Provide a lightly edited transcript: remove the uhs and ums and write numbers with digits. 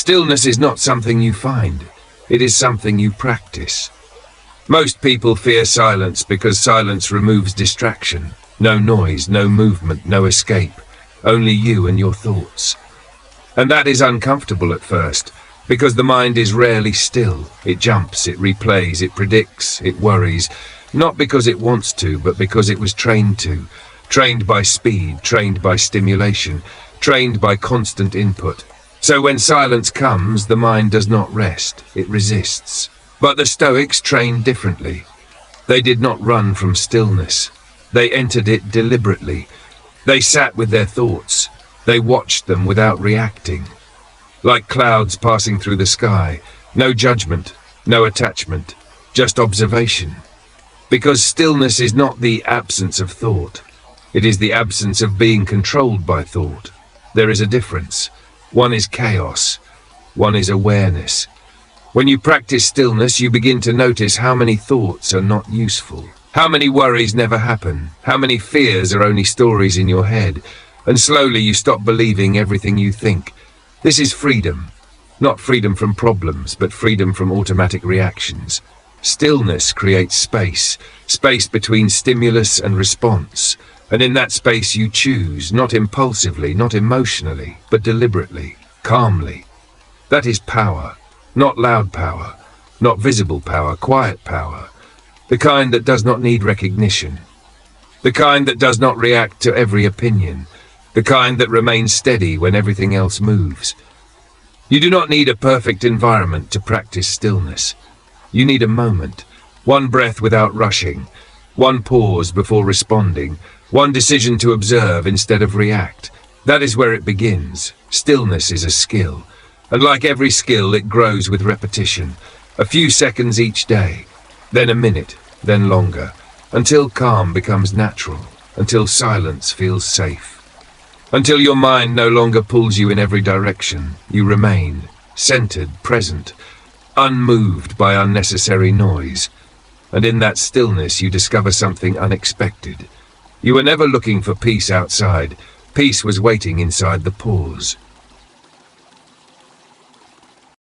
Stillness is not something you find. It is something you practice. Most people fear silence because silence removes distraction. No noise, no movement, no escape. Only you and your thoughts. And that is uncomfortable at first, because the mind is rarely still. It jumps, it replays, it predicts, it worries. Not because it wants to, but because it was trained to. Trained by speed, trained by stimulation, trained by constant input. So when silence comes, the mind does not rest, it resists. But the Stoics trained differently. They did not run from stillness. They entered it deliberately. They sat with their thoughts. They watched them without reacting. Like clouds passing through the sky, no judgment, no attachment, just observation. Because stillness is not the absence of thought. It is the absence of being controlled by thought. There is a difference. One is chaos. One is awareness. When you practice stillness, you begin to notice how many thoughts are not useful. How many worries never happen. How many fears are only stories in your head. And slowly you stop believing everything you think. This is freedom. Not freedom from problems, but freedom from automatic reactions. Stillness creates space. Space between stimulus and response. And in that space you choose, not impulsively, not emotionally, but deliberately, calmly. That is power. Not loud power. Not visible power, quiet power. The kind that does not need recognition. The kind that does not react to every opinion. The kind that remains steady when everything else moves. You do not need a perfect environment to practice stillness. You need a moment. One breath without rushing. One pause before responding. One decision to observe instead of react. That is where it begins. Stillness is a skill. And like every skill, it grows with repetition. A few seconds each day. Then a minute. Then longer. Until calm becomes natural. Until silence feels safe. Until your mind no longer pulls you in every direction. You remain centered, present, unmoved by unnecessary noise. And in that stillness you discover something unexpected. You were never looking for peace outside. Peace was waiting inside the pause.